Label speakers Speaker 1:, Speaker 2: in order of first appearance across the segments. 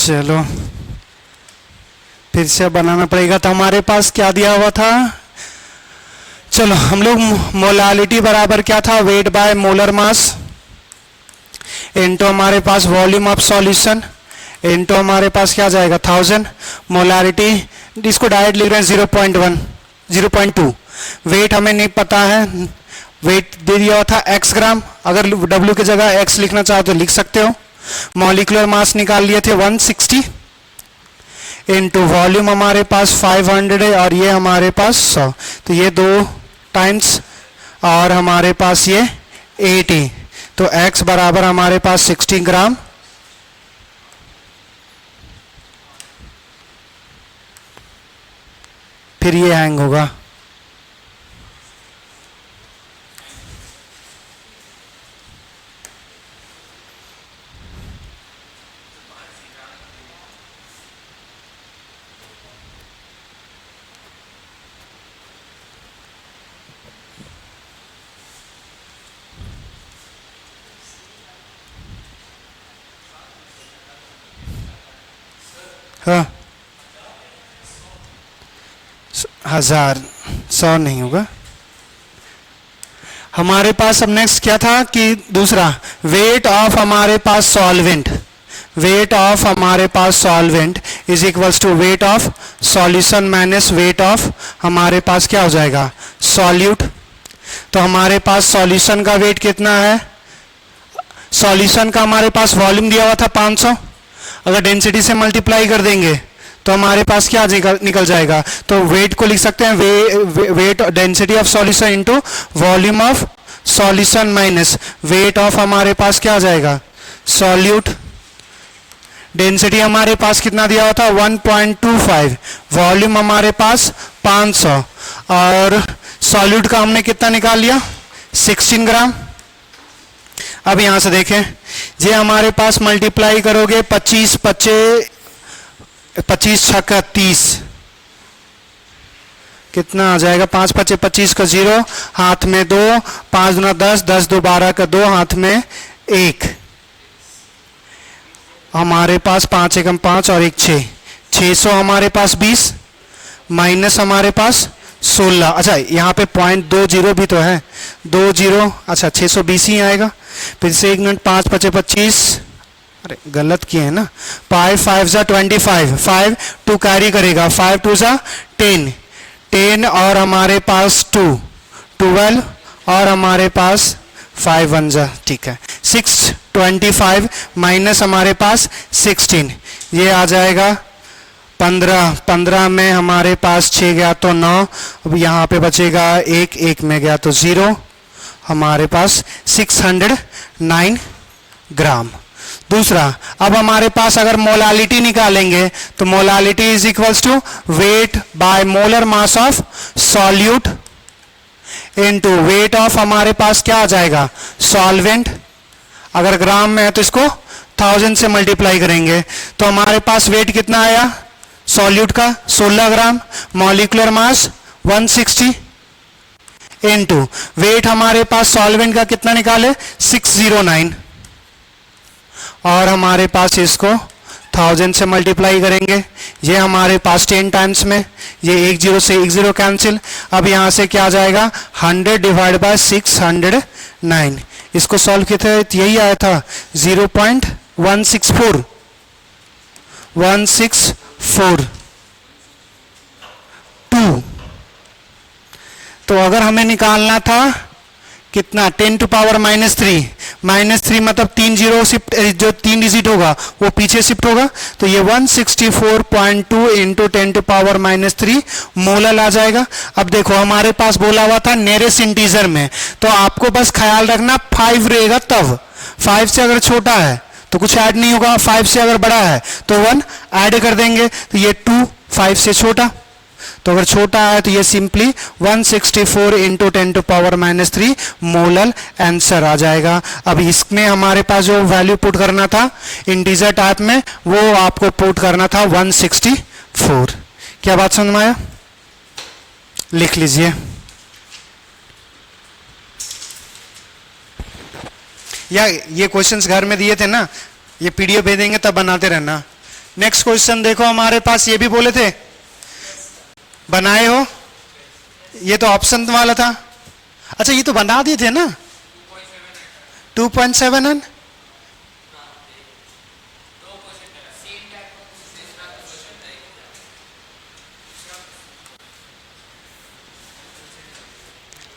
Speaker 1: चलो फिर से बनाना पड़ेगा। तो हमारे पास क्या दिया हुआ था, चलो हम लोग मोलालिटी बराबर क्या था, wait by molar mass into हमारे पास वॉल्यूम ऑफ सॉल्यूशन इनटू हमारे पास क्या जाएगा 1000। मोलारिटी इसको डायरेक्ट लिख रहे हैं 0.1 0.2। वेट हमें नहीं पता है, वेट दे दिया हुआ था x ग्राम, अगर W की जगह x लिखना चाहो तो लिख सकते हो। मॉलिक्यूलर मास निकाल लिए थे 160 इनटू वॉल्यूम हमारे पास 500 है और ये हमारे पास 100, तो ये 2 टाइम्स और हमारे पास ये 80, तो x बराबर हमारे पास 60 ग्राम। फिर ये हैंग होगा। हाँ 1000, 100 नहीं होगा। हमारे पास अब नेक्स्ट क्या था कि दूसरा वेट ऑफ हमारे पास सॉल्वेंट, वेट ऑफ हमारे पास solvent is equals to weight of solution minus weight of हमारे पास क्या हो जाएगा सॉल्यूट। तो हमारे पास सॉल्यूशन का वेट कितना है, सॉल्यूशन का हमारे पास वॉल्यूम दिया हुआ था 500, अगर डेंसिटी से मल्टीप्लाई कर देंगे तो हमारे पास क्या निकल जाएगा, तो वेट को लिख सकते हैं weight density of solution into volume of solution minus weight of हमारे पास क्या आ जाएगा सॉल्यूट। डेंसिटी हमारे पास कितना दिया हुआ था 1.25, वॉल्यूम हमारे पास 500 और सॉल्यूट का हमने कितना निकाल लिया 16 ग्राम। अब यहां से देखें, ये हमारे पास मल्टीप्लाई करोगे 25 छक्का 30, कितना आ जाएगा 5 5 25 का 0, हाथ में 2, 5 दूना 10, 10 2 12 का 2, हाथ में 1, हमारे पास 5 एकम 5 और 1 6, 600 हमारे पास 20 माइनस हमारे पास 16। अच्छा यहाँ पे 0.20 भी तो है, 20, अच्छा 620 ही आएगा। फिर से 1 मिनट, 5 5 25, अरे गलत किए है ना, 5 5 जा 25, 5 2 कैरी करेगा, 5 2 जा 10, 10 और हमारे पास 2 12 और हमारे पास 5 1 जा, ठीक है 625 माइनस हमारे पास 16, ये आ जाएगा 15, 15 में हमारे पास 6 गया तो 9, अब यहाँ पे बचेगा 1, 1 में गया तो 0, हमारे पास 609 ग्राम। दूसरा, अब हमारे पास अगर मोलालिटी निकालेंगे तो molality is equals to weight by molar mass of solute into weight of हमारे पास क्या आ जाएगा सॉल्वेंट, अगर ग्राम में है तो इसको 1000 से मल्टीप्लाई करेंगे तो हमारे पास वेट कितना आया सॉल्यूट का 16 ग्राम, मॉलिक्यूलर मास 160 इनटू वेट हमारे पास सॉल्वेंट का कितना निकाले 609 और हमारे पास इसको 1000 से मल्टीप्लाई करेंगे, ये हमारे पास 10 टाइम्स में, ये 1 0 से 1 0 कैंसिल, अब यहां से क्या आ जाएगा 100 डिवाइड बाय 609, इसको सॉल्व किया था यही आया था 0.164 164.2। तो अगर हमें निकालना था कितना 10 टू पावर -3, -3 मतलब 3 जीरो शिफ्ट, जो 3 डिजिट होगा वो पीछे शिफ्ट होगा, तो ये 164.2 इंटू 10 टू पावर -3 मोलल आ जाएगा। अब देखो हमारे पास बोला हुआ था नियरेस्ट इंटीजर में, तो आपको बस ख्याल रखना 5 रहेगा, तब 5 से अगर छोटा है तो कुछ ऐड नहीं होगा, 5 से अगर बड़ा है तो 1 ऐड कर देंगे, तो ये 2 5 से छोटा, तो अगर छोटा है तो ये simply 164 into 10 to power -3 molal answer आ जाएगा। अब इसमें हमारे पास जो वैल्यू पुट करना था इंटीजर टाइप में, वो आपको पुट करना था 164। क्या बात समझ में आया, लिख लीजिए। या ये क्वेश्चंस घर में दिए थे ना, ये पीडीएफ भेजेंगे तब बनाते रहना, नेक्स्ट क्वेश्चन देखो, हमारे पास ये भी बोले थे, बनाए हो, ये तो ऑप्शन वाला था। अच्छा ये तो बना दिए थे ना, 2.7 है।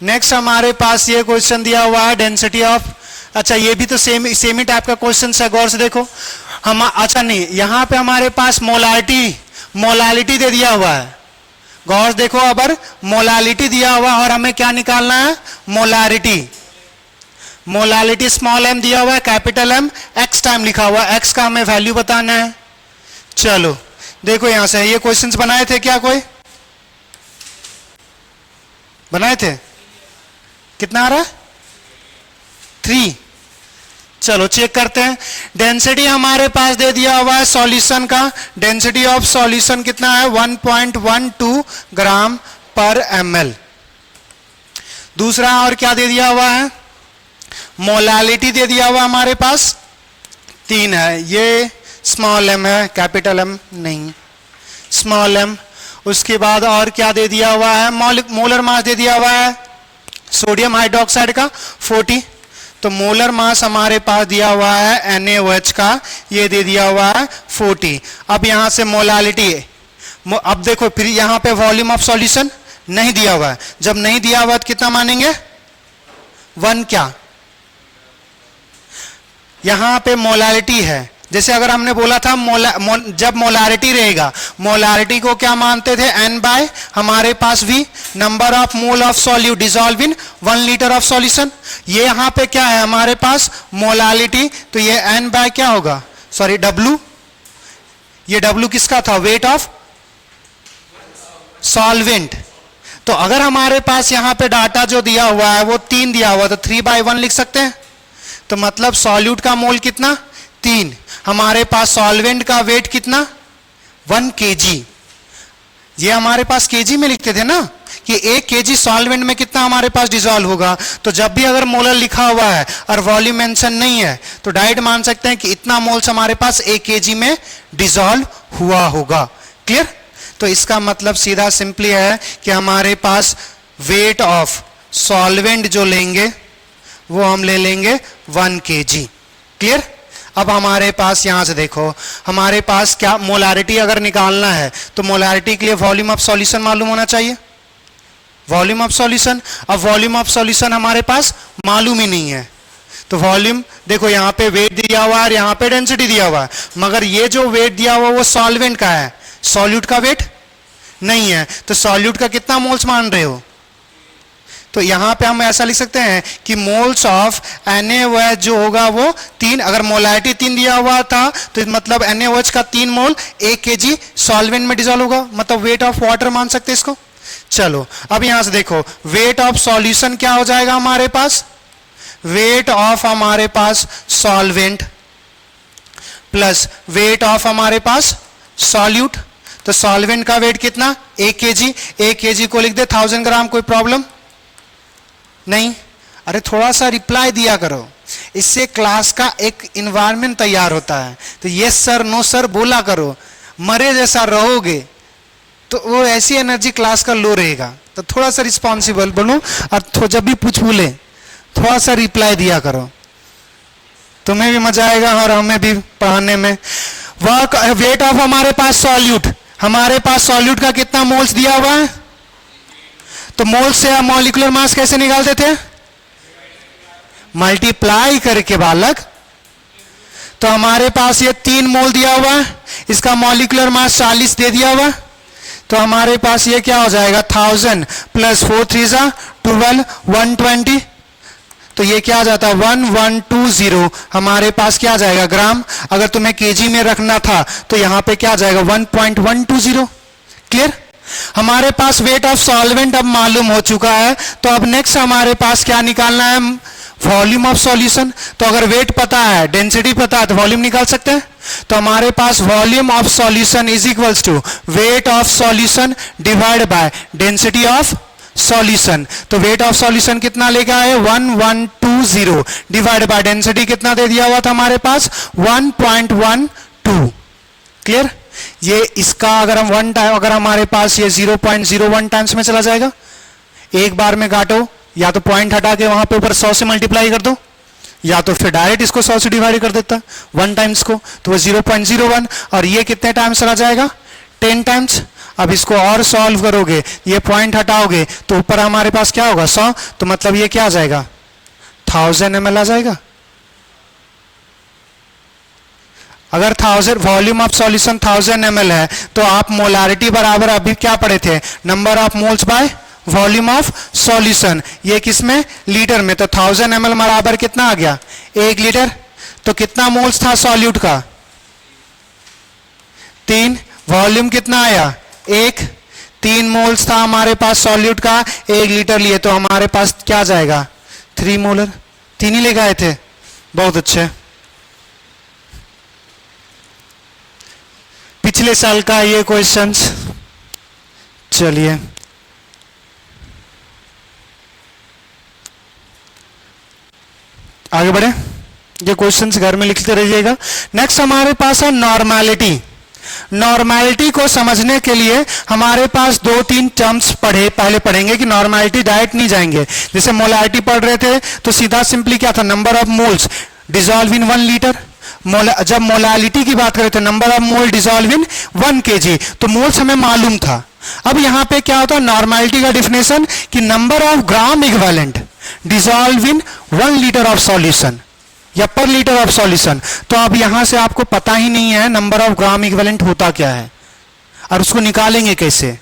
Speaker 1: नेक्स्ट हमारे पास ये क्वेश्चन दिया हुआ है डेंसिटी ऑफ, अच्छा ये भी तो सेम ही टाइप का क्वेश्चन है, गौर से देखो। हम अच्छा नहीं, यहां पे हमारे पास मोलालिटी दे दिया हुआ है, गौर से देखो। अगर मोलालिटी दिया हुआ और हमें क्या निकालना है, मोलालिटी स्मॉल m दिया हुआ है, कैपिटल M x टाइम लिखा हुआ है, x का हमें वैल्यू बताना है। चलो देखो यहां से ये क्वेश्चंस बनाए थे क्या, कोई बनाए थे? कितना आ रहा है? 3। चलो चेक करते हैं। डेंसिटी हमारे पास दे दिया हुआ है सॉल्यूशन का, डेंसिटी ऑफ सॉल्यूशन कितना है, 1.12 ग्राम पर ml। दूसरा और क्या दे दिया हुआ है, मोलालिटी दे दिया हुआ हमारे पास 3 है, ये स्मॉल m है, कैपिटल M नहीं, स्मॉल m। उसके बाद और क्या दे दिया हुआ है, मोलर मास दे दिया हुआ है सोडियम हाइड्रोक्साइड का 40। तो मोलर मास हमारे पास दिया हुआ है NaOH का, ये दे दिया हुआ है 40। अब यहां से मोलालिटी, अब देखो फिर यहां पे वॉल्यूम ऑफ सॉल्यूशन नहीं दिया हुआ है, जब नहीं दिया हुआ तो कितना मानेंगे, 1। क्या यहां पे मोलालिटी है, जैसे अगर हमने बोला था जब मोलारिटी रहेगा, मोलारिटी को क्या मानते थे, N बाय हमारे पास V, number of mole of solute dissolve in 1 litre of solution. ये यहां पे क्या है हमारे पास मोलालिटी, तो ये N बाय क्या होगा, सॉरी W, ये W किसका था, वेट ऑफ सॉल्वेंट। तो अगर हमारे पास यहां पे डाटा जो दिया हुआ है वो 3 दिया हुआ, तो 3/1 लिख सकते हैं। तो मतलब सॉल्यूट का मोल कितना, 3। हमारे पास सॉल्वेंट का वेट कितना, 1 kg। ये हमारे पास केजी में लिखते थे ना कि 1 kg सॉल्वेंट में कितना हमारे पास डिसॉल्व होगा। तो जब भी अगर मोलर लिखा हुआ है और वॉल्यूम मेंशन नहीं है तो डायरेक्ट मान सकते हैं कि इतना मोल्स हमारे पास 1 kg में डिसॉल्व हुआ होगा। क्लियर? तो इसका मतलब सीधा सिंपली है कि हमारे पास वेट ऑफ सॉल्वेंट जो लेंगे वो हम ले लेंगे 1 kg। क्लियर? अब हमारे पास यहां से देखो, हमारे पास क्या मोलारिटी अगर निकालना है तो मोलारिटी के लिए वॉल्यूम ऑफ सॉल्यूशन मालूम होना चाहिए, वॉल्यूम ऑफ सॉल्यूशन। अब वॉल्यूम ऑफ सॉल्यूशन हमारे पास मालूम ही नहीं है, तो वॉल्यूम देखो यहां पे वेट दिया हुआ है और यहां पे डेंसिटी दिया हुआ है, मगर ये जो वेट दिया हुआ वो सॉल्वेंट का है, सॉल्यूट का वेट नहीं है। तो सॉल्यूट का कितना मोल्स मान रहे हो, तो यहां पे हम ऐसा लिख सकते हैं कि मोल्स ऑफ NaOH जो होगा वो 3, अगर मोलारिटी 3 दिया हुआ था तो मतलब NaOH का 3 मोल 1 kg सॉल्वेंट में डिसॉल्व होगा, मतलब वेट ऑफ वाटर मान सकते हैं इसको। चलो अब यहां से देखो वेट ऑफ सॉल्यूशन क्या हो जाएगा हमारे पास, वेट ऑफ हमारे पास सॉल्वेंट प्लस वेट ऑफ हमारे पास सॉल्यूट। तो सॉल्वेंट का वेट कितना, 1 kg, 1 kg को लिख दे 1000 ग्राम, कोई प्रॉब्लम नहीं। अरे थोड़ा सा रिप्लाई दिया करो, इससे क्लास का एक इन्वायरमेंट तैयार होता है। तो यस सर नो सर बोला करो, मरे जैसा रहोगे तो वो ऐसी एनर्जी क्लास का लो रहेगा। तो थोड़ा सा रिस्पॉन्सिबल बनो और जब भी पूछ बोले थोड़ा सा रिप्लाई दिया करो, तुम्हें भी मजा आएगा और हमें भी पढ़ाने में। वर्क वेट ऑफ हमारे पास सॉल्यूट, हमारे पास सॉल्यूट का कितना मोल्स दिया हुआ है, तो मोल्स से मॉलिक्यूलर मास कैसे निकालते थे, मल्टीप्लाई करके बालक। तो हमारे पास ये 3 मोल दिया हुआ है, इसका मॉलिक्यूलर मास 40 दे दिया हुआ, तो हमारे पास ये क्या हो जाएगा 1000 प्लस 4 3 12 120, तो ये क्या आ जाता है 1120। हमारे पास क्या आ जाएगा ग्राम, अगर तुम्हें केजी में रखना था तो यहां पे क्या आ जाएगा 1.120। क्लियर? हमारे पास वेट ऑफ सॉल्वेंट अब मालूम हो चुका है, तो अब नेक्स्ट हमारे पास क्या निकालना है, वॉल्यूम ऑफ सॉल्यूशन। तो अगर वेट पता है, डेंसिटी पता है, तो वॉल्यूम निकाल सकते हैं। तो हमारे पास volume of solution is equals to weight of solution divide by density of solution. तो वेट ऑफ सॉल्यूशन कितना लेके आए 1120 डिवाइड बाय डेंसिटी कितना दे दिया हुआ था हमारे पास 1.12। क्लियर? ये इसका अगर हम वन टाइम, अगर हमारे पास ये 0.01 टाइम्स में चला जाएगा, एक बार में काटो, या तो पॉइंट हटा के वहां पे ऊपर 100 से मल्टीप्लाई कर दो, या तो फिर डायरेक्ट इसको 100 से डिवाइड कर देता वन टाइम्स को, तो वो 0.01। और ये कितने टाइम्स चला जाएगा? 10 टाइम्स। अब इसको और सॉल्व करोगे, ये पॉइंट हटाओगे तो ऊपर हमारे पास क्या होगा? 100। तो मतलब ये क्या आ जाएगा? 1000 ml आ जाएगा। अगर 1000 वॉल्यूम ऑफ सॉल्यूशन 1000 ml है, तो आप मोलारिटी बराबर अभी क्या पढ़े थे? Number of moles by volume of solution. ये किसमें? लीटर में। तो 1000 ml बराबर कितना आ गया? 1 लीटर। तो कितना मोल्स था सॉल्यूट का? 3। वॉल्यूम कितना आया? 1। 3 मोल्स था हमारे पास सॉल्यूट का, 1 लीटर लिए, तो हमारे पास क्या जाएगा? 3 मोलर। 3 ही लेके आए थे, बहुत अच्छे। पिछले साल का ये क्वेश्चंस। चलिए आगे बढ़े, ये क्वेश्चंस घर में लिखते रहिएगा। नेक्स्ट हमारे पास है नॉर्मैलिटी। नॉर्मैलिटी को समझने के लिए हमारे पास 2-3 टर्म्स पहले पढ़ेंगे कि नॉर्मैलिटी डायरेक्ट नहीं जाएंगे। जैसे मोलारिटी पढ़ रहे थे तो सीधा सिंपली क्या था? Number of moles dissolve in 1 litre. जब मोलालिटी की बात करें तो number of mole dissolve in 1 kg, तो मोल्स हमें मालूम था। अब यहां पे क्या होता है नॉर्मैलिटी का डिफिनेशन कि number of gram equivalent dissolve in 1 litre of solution या पर लीटर ऑफ सॉल्यूशन। तो अब यहां से आपको पता ही नहीं है नंबर ऑफ ग्राम इक्विवेलेंट होता क्या है और उसको निकालेंगे कैसे।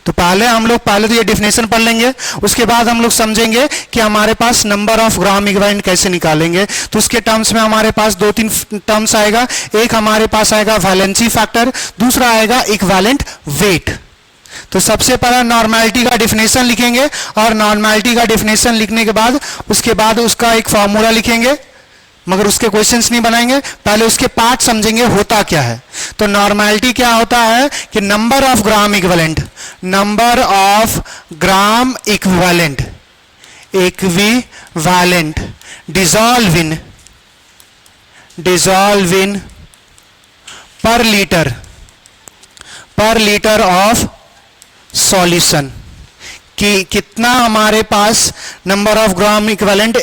Speaker 1: तो पहले तो ये डिफिनेशन पढ़ लेंगे, उसके बाद हम लोग समझेंगे कि हमारे पास नंबर ऑफ ग्राम इक्विवेलेंट कैसे निकालेंगे। तो उसके टर्म्स में हमारे पास 2-3 टर्म्स आएगा। एक हमारे पास आएगा वैलेंसी फैक्टर, दूसरा आएगा इक्विवेलेंट वेट। तो सबसे पहला नॉर्मैलिटी का डिफिनेशन लिखेंगे और नॉर्मैलिटी का डिफिनेशन लिखने के बाद उसके बाद उसका एक फॉर्मूला लिखेंगे, मगर उसके क्वेश्चंस नहीं बनाएंगे, पहले उसके पार्ट समझेंगे होता क्या है। तो नॉर्मैलिटी क्या होता है कि number of gram equivalent, number of gram equivalent dissolve in per litre of solution, कि कितना हमारे पास number of gram equivalent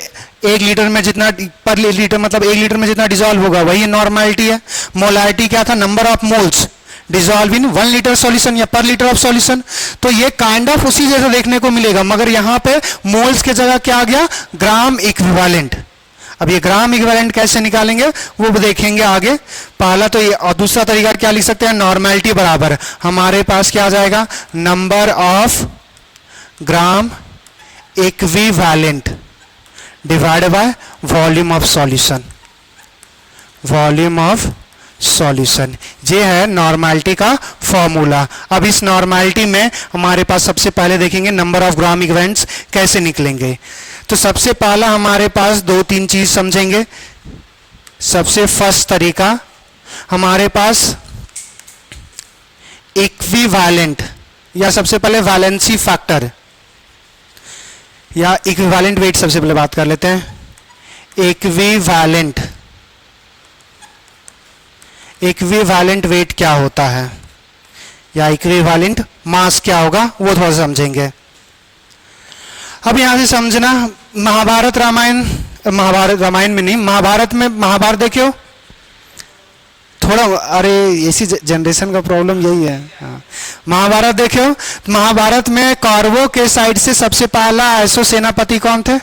Speaker 1: 1 litre में जितना, पर लीटर मतलब 1 लीटर में जितना डिसॉल्व होगा वही नॉर्मैलिटी है। मोलारिटी क्या था? Number of moles dissolve in 1 litre solution या पर लीटर ऑफ सॉल्यूशन। तो ये काइंड ऑफ उसी जैसा देखने को मिलेगा, मगर यहां पे मोल्स के जगह क्या आ गया? Gram equivalent. अब ये ग्राम इक्विवेलेंट कैसे निकालेंगे वो देखेंगे आगे। पहला तो ये, और दूसरा तरीका क्या लिख सकते हैं? नॉर्मैलिटी बराबर हमारे पास क्या आ जाएगा? Number of gram equivalent divide by volume of solution. ये है नॉर्मैलिटी का फॉर्मूला। अब इस नॉर्मैलिटी में हमारे पास सबसे पहले देखेंगे नंबर ऑफ ग्राम इक्विवेलेंट्स कैसे निकलेंगे। तो सबसे पहला हमारे पास 2-3 चीज समझेंगे। सबसे फर्स्ट तरीका हमारे पास इक्विवेलेंट, या सबसे पहले वैलेंसी फैक्टर या इक्विवेलेंट वेट सबसे पहले बात कर लेते हैं। इक्विवेलेंट वेट क्या होता है या इक्विवेलेंट मास क्या होगा वो थोड़ा समझेंगे। अब यहां से समझना, महाभारत में महाभारत देखियो थोड़ा, अरे इसी जनरेशन का प्रॉब्लम यही है। हाँ। महाभारत देखियो, महाभारत में कौरवों के साइड से सबसे पहला ऐसो सेनापति कौन थे?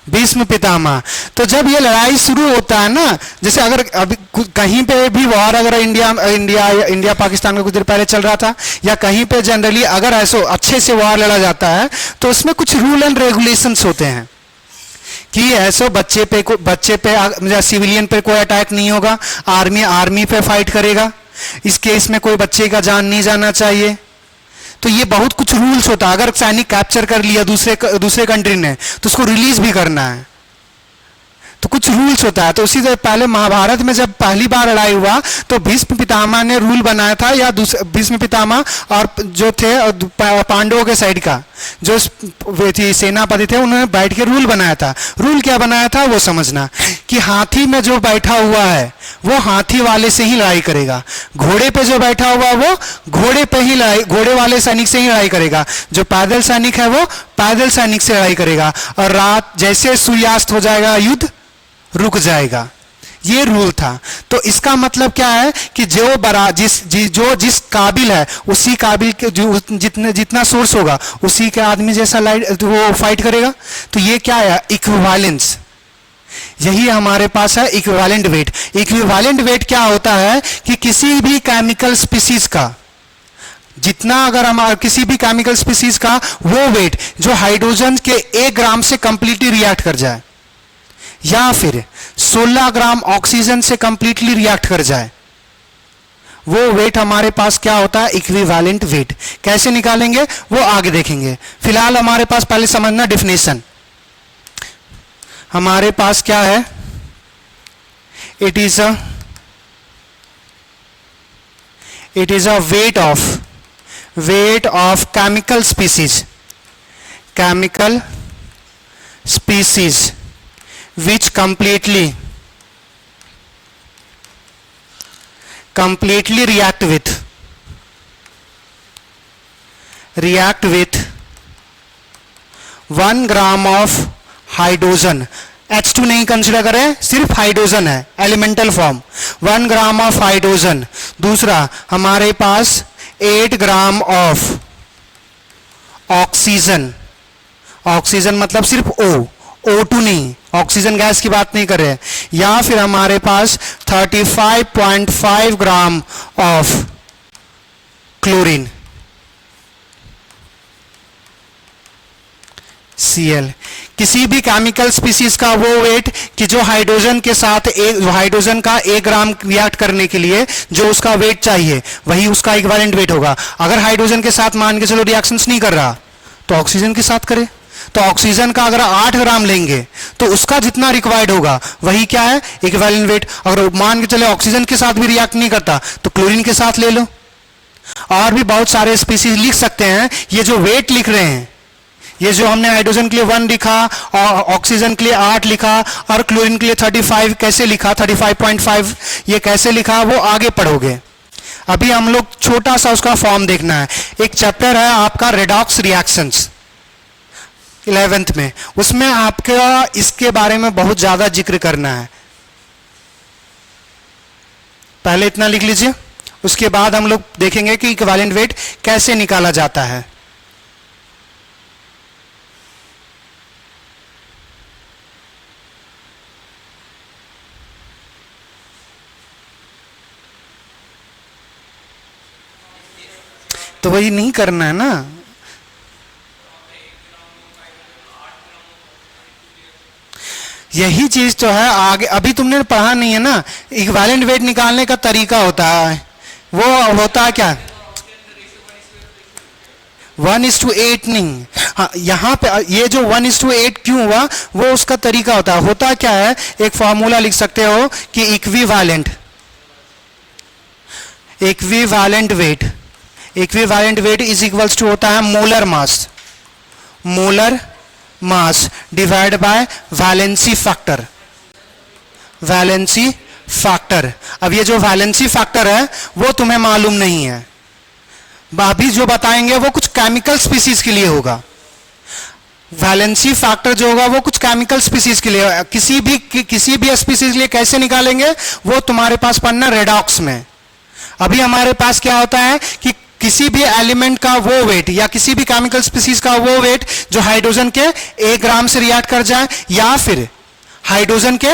Speaker 1: भीष्म पितामह। तो जब ये लड़ाई शुरू होता है ना, जैसे अगर अभी कहीं पे भी वॉर अगर इंडिया पाकिस्तान का कुछ देर पहले चल रहा था, या कहीं पे जनरली अगर ऐसो अच्छे से वॉर लड़ा जाता है तो उसमें कुछ रूल एंड रेगुलेशंस होते हैं कि ऐसो बच्चे पे सिविलियन पे कोई अटैक नहीं होगा, आर्मी पे फाइट करेगा, इस केस में कोई बच्चे का जान नहीं जाना चाहिए। तो ये बहुत कुछ रूल्स होता है। अगर सैनिक कैप्चर कर लिया दूसरे कंट्री ने तो उसको रिलीज भी करना है। तो कुछ रूल्स होता है। तो उसी तरह पहले महाभारत में जब पहली बार लड़ाई हुआ तो भीष्म पितामह ने रूल बनाया था, या भीष्म पितामह और जो थे पांडवों के साइड का जो थी सेनापति थे, उन्होंने बैठ के रूल बनाया था। रूल क्या बनाया था वो समझना, कि हाथी में जो बैठा हुआ है वो हाथी वाले से ही लड़ाई करेगा, घोड़े पे जो बैठा हुआ वो घोड़े पे ही लड़ाई, घोड़े वाले सैनिक से ही लड़ाई करेगा, जो पैदल सैनिक है वो पैदल सैनिक से लड़ाई करेगा, और रात जैसे सूर्यास्त हो जाएगा युद्ध रुक जाएगा। ये रूल था। तो इसका मतलब क्या है कि जो जिस काबिल है उसी काबिल के जो जितना सोर्स होगा उसी के आदमी जैसा वो फाइट करेगा। तो ये क्या है, इक्विवेलेंस। यही हमारे पास है इक्विवेलेंट वेट। इक्विवेलेंट वेट क्या होता है कि किसी भी केमिकल स्पीसीज का जितना, अगर हमारा किसी भी केमिकल स्पीसीज का वो वेट जो हाइड्रोजन के 1 ग्राम से कंप्लीटली रिएक्ट कर जाए, या फिर 16 ग्राम ऑक्सीजन से कंप्लीटली रिएक्ट कर जाए, वो वेट हमारे पास क्या होता है, इक्विवेलेंट वेट। कैसे निकालेंगे वो आगे देखेंगे। फिलहाल हमारे पास पहले समझना डेफिनेशन। हमारे पास क्या है, it is a weight of chemical species which completely react with 1 gram of hydrogen. H2 नहीं कंसिडर करें, सिर्फ हाइड्रोजन है, elemental form. 1 gram of hydrogen. दूसरा हमारे पास 8 ग्राम ऑफ ऑक्सीजन। ऑक्सीजन मतलब सिर्फ O2 नहीं, ऑक्सीजन गैस की बात नहीं कर रहे हैं। या फिर हमारे पास 35.5 ग्राम ऑफ क्लोरीन, Cl। किसी भी केमिकल स्पीसीज का वो वेट कि जो हाइड्रोजन के साथ हाइड्रोजन का 1 ग्राम रिएक्ट करने के लिए जो उसका वेट चाहिए वही उसका इक्विवेलेंट वेट होगा। अगर हाइड्रोजन के साथ मान के चलो रिएक्शंस नहीं कर रहा तो ऑक्सीजन के साथ करे, तो ऑक्सीजन का अगर 8 ग्राम लेंगे तो उसका जितना रिक्वायर्ड होगा वही क्या है, इक्विवेलेंट वेट। अगर मान के चले ऑक्सीजन के साथ भी रिएक्ट नहीं करता तो क्लोरीन के साथ ले लो। और भी बहुत सारे स्पीसीज लिख सकते हैं। ये जो वेट लिख रहे हैं, ये जो हमने हाइड्रोजन के लिए 1 लिखा और ऑक्सीजन के लिए 8 लिखा और क्लोरीन के लिए 35 कैसे लिखा, 35.5 ये कैसे लिखा वो आगे पढ़ोगे। अभी हम लोग छोटा सा उसका फॉर्म देखना है। एक चैप्टर है आपका रेडॉक्स रिएक्शंस 11th में, उसमें आपका इसके बारे में बहुत ज्यादा जिक्र करना है। पहले इतना लिख लीजिए, उसके बाद हम लोग देखेंगे कि इक्विवेलेंट वेट कैसे निकाला जाता है। तो वही नहीं करना है ना। यही चीज तो है आगे, अभी तुमने पढ़ा नहीं है ना। इक्विवेलेंट वेट निकालने का तरीका होता है, वो होता है क्या, 1:8 नहीं। हाँ, यहाँ पे ये जो 1:8 क्यों हुआ वो उसका तरीका होता क्या है। एक फॉर्मूला लिख सकते हो कि equivalent weight is equals to होता है molar mass divide by valency factor. अब ये जो वैलेंसी फैक्टर है वो तुम्हें मालूम नहीं है, अभी जो बताएंगे वो कुछ केमिकल स्पीसीज के लिए होगा। वैलेंसी फैक्टर जो होगा वो कुछ केमिकल स्पीसीज के लिए, किसी भी स्पीसीज के लिए कैसे निकालेंगे वो तुम्हारे पास पढ़ना रेडॉक्स में। अभी हमारे पास क्या होता है कि किसी भी एलिमेंट का वो वेट या किसी भी केमिकल स्पीसीज का वो वेट जो हाइड्रोजन के 1 ग्राम से रिएक्ट कर जाए, या फिर हाइड्रोजन के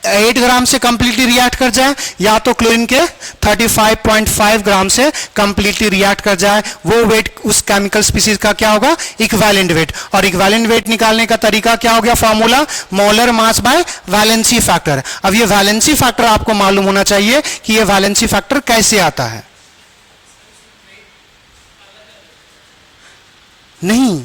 Speaker 1: 8 ग्राम से कंप्लीटली रिएक्ट कर जाए, या तो क्लोरीन के 35.5 ग्राम से कंप्लीटली रिएक्ट कर जाए, वो वेट उस केमिकल स्पीसीज का क्या होगा, इक्विवेलेंट वेट। और इक्विवेलेंट वेट निकालने का तरीका क्या हो गया, formula molar mass by valency factor. अब ये वैलेंसी फैक्टर आपको मालूम होना चाहिए कि ये वैलेंसी फैक्टर कैसे आता है। नहीं,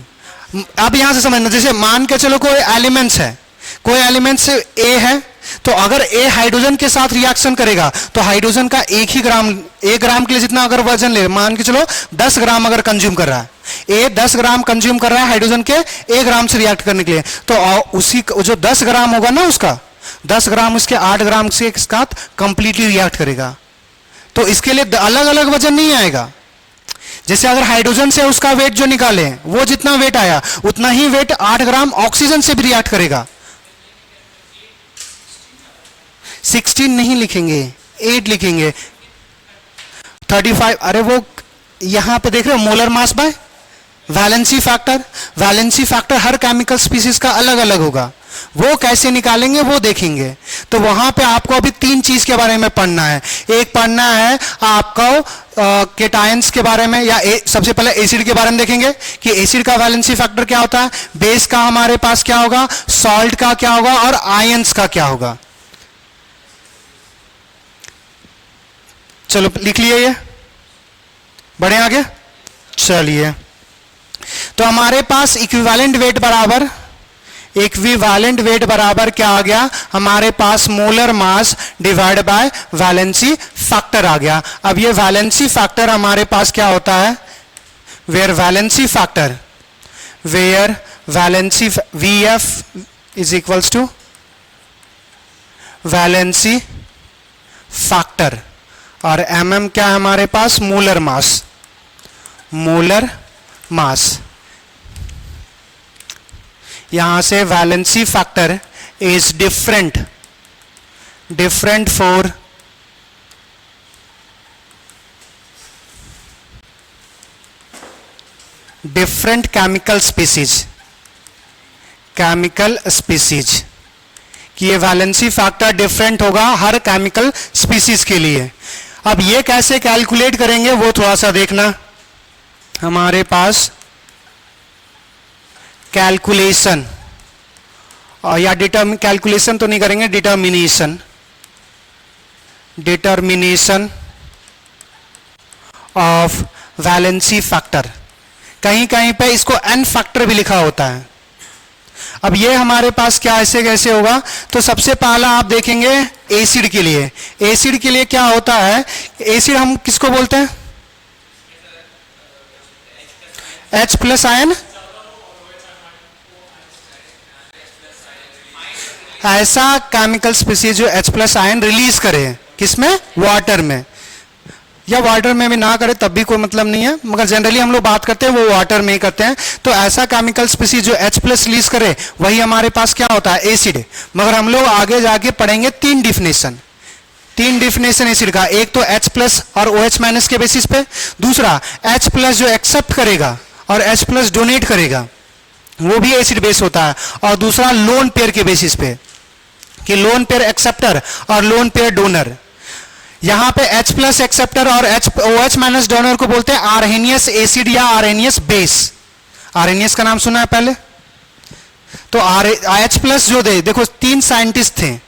Speaker 1: अब यहां से समझना, जैसे मान के चलो कोई एलिमेंट्स है, कोई एलिमेंट से ए है, तो अगर ए हाइड्रोजन के साथ रिएक्शन करेगा तो हाइड्रोजन का एक ग्राम के लिए जितना अगर वजन ले, मान के चलो 10 ग्राम अगर कंज्यूम कर रहा है, ए 10 ग्राम कंज्यूम कर रहा है हाइड्रोजन के 1 ग्राम से रिएक्ट करने के लिए, तो उसी जो 10 ग्राम होगा ना, उसका 10 ग्राम उसके 8 ग्राम से साथ कंप्लीटली रिएक्ट करेगा। तो इसके लिए अलग अलग वजन नहीं आएगा। जैसे अगर हाइड्रोजन से उसका वेट जो निकाले, वो जितना वेट आया उतना ही वेट 8 ग्राम ऑक्सीजन से भी रिएक्ट करेगा। 16 नहीं लिखेंगे, 8 लिखेंगे। 35, अरे वो यहां पे देख रहे हो molar mass by valency factor. Valency factor her chemical species का अलग अलग होगा, वो कैसे निकालेंगे वो देखेंगे। तो वहां पे आपको अभी 3 चीज के बारे में पढ़ना है। एक पढ़ना है आपको केटायंस के बारे में, या सबसे पहले एसिड के बारे में देखेंगे कि एसिड का वैलेंसी फैक्टर क्या होता है, बेस का हमारे पास क्या होगा, सॉल्ट का क्या होगा और आयंस का क्या होगा। चलो लिख लिए, ये बढ़े आगे। चलिए, तो हमारे पास इक्विवेलेंट वेट बराबर क्या आ गया, हमारे पास molar mass divide by valency factor आ गया। अब ये वैलेंसी फैक्टर हमारे पास क्या होता है, where valency VF is equals to valency factor, और mm क्या है हमारे पास, मोलर मास। यहां से valency factor is different for different chemical species कि ये वैलेंसी फैक्टर डिफरेंट होगा हर केमिकल स्पीसीज के लिए। अब ये कैसे कैलकुलेट करेंगे वो थोड़ा सा देखना। हमारे पास कैलकुलेशन, या कैलकुलेशन तो नहीं करेंगे, डिटर्मिनेशन ऑफ वैलेंसी फैक्टर। कहीं कहीं पे इसको एन फैक्टर भी लिखा होता है। अब ये हमारे पास क्या ऐसे कैसे होगा, तो सबसे पहला आप देखेंगे एसिड के लिए। एसिड के लिए क्या होता है, एसिड हम किसको बोलते हैं, H प्लस आयन। ऐसा केमिकल स्पीसीज जो H प्लस आयन रिलीज करे, किसमें, वाटर में, या वाटर में भी ना करे तब भी कोई मतलब नहीं है, मगर जनरली हम लोग बात करते हैं वो वाटर में ही करते हैं। तो ऐसा केमिकल स्पीसीज जो H प्लस रिलीज करे वही हमारे पास क्या होता है, एसिड। मगर हम लोग आगे जाके पढ़ेंगे 3 डिफिनेशन एसिड का। एक तो H प्लस और OH माइनस के बेसिस पे, दूसरा H प्लस जो एक्सेप्ट करेगा और H प्लस डोनेट करेगा वो भी एसिड बेस होता है, और दूसरा लोन पेयर के बेसिस पे कि लोन पेयर एक्सेप्टर और लोन पेयर डोनर। यहां पे H प्लस एक्सेप्टर और OH माइनस डोनर को बोलते हैं आर्हेनियस एसिड या आर्हेनियस बेस। आर्हेनियस का नाम सुना है पहले, तो H प्लस जो दे, देखो 3 साइंटिस्ट थे,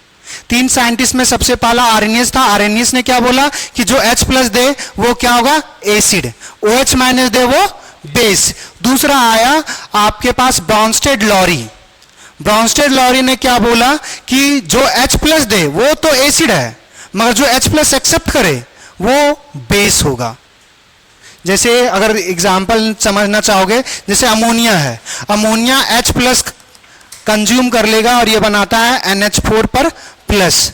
Speaker 1: 3 साइंटिस्ट में सबसे पहला आर्हेनियस था। आर्हेनियस ने क्या बोला कि जो H प्लस दे वो क्या होगा, एसिड, OH माइनस दे वो बेस। दूसरा आया आपके पास ब्रॉन्स्टेड लॉरी ने क्या बोला कि जो H प्लस दे वो तो एसिड है, मगर जो H प्लस एक्सेप्ट करे वो बेस होगा। जैसे अगर एग्जाम्पल समझना चाहोगे, जैसे अमोनिया है, अमोनिया H प्लस कंज्यूम कर लेगा और ये बनाता है NH4 पर प्लस।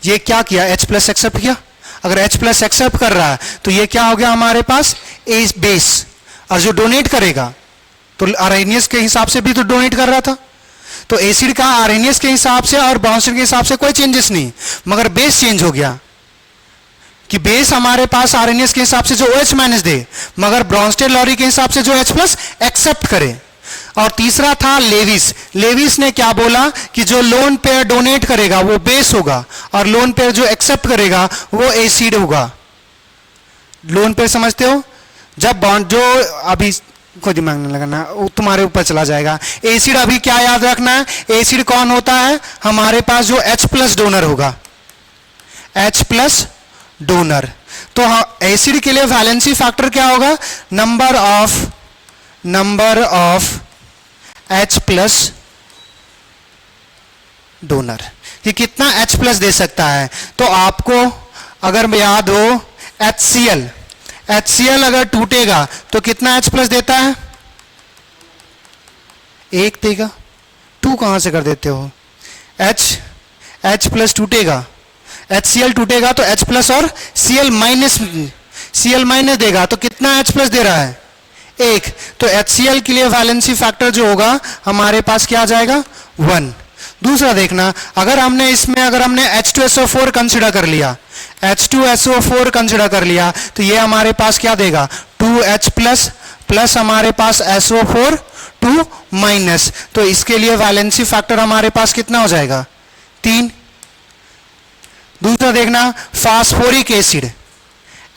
Speaker 1: ये क्या किया, H प्लस एक्सेप्ट किया। अगर H प्लस एक्सेप्ट कर रहा है तो ये क्या हो गया हमारे पास, बेस। और जो डोनेट करेगा तो आर्हेनियस के हिसाब से भी तो डोनेट कर रहा था, तो एसिड का आर्हेनियस के हिसाब से और ब्रॉन्स्टेड के हिसाब से कोई चेंजेस नहीं, मगर बेस चेंज हो गया कि बेस हमारे पास आर्हेनियस के हिसाब से जो OH माइनस दे, मगर ब्रॉन्स्टेड लॉरी के हिसाब से जो H प्लस एक्सेप्ट करे। और तीसरा था लेविस ने क्या बोला कि जो लोन पेयर डोनेट करेगा वो बेस होगा, और लोन पेयर जो एक्सेप्ट करेगा वो एसिड होगा। लोन पेयर समझते हो, जब बॉन्ड जो अभी कोई दिमाग नहीं लगाना, वो तुम्हारे ऊपर चला जाएगा। एसिड अभी क्या याद रखना है, एसिड कौन होता है, हमारे पास जो H प्लस डोनर होगा, H प्लस डोनर। तो एसिड के लिए वैलेंसी फैक्टर क्या होगा, number of H plus donor. ये कितना H प्लस दे सकता है? तो आपको अगर याद हो HCl अगर टूटेगा तो कितना H प्लस देता है? 1 देगा। 2 कहां से कर देते हो? H प्लस टूटेगा, HCl टूटेगा तो H प्लस और Cl माइनस देगा, तो कितना H प्लस दे रहा है? 1। तो HCl के लिए वैलेंसी फैक्टर जो होगा हमारे पास क्या आ जाएगा? 1। दूसरा देखना, अगर हमने H2SO4 कंसिडर कर लिया, H2SO4 कंसिडर कर लिया तो ये हमारे पास क्या देगा? 2H प्लस हमारे पास SO4 2 माइनस, तो इसके लिए वैलेंसी फैक्टर हमारे पास कितना हो जाएगा? 3। दूसरा देखना, फास्फोरिक एसिड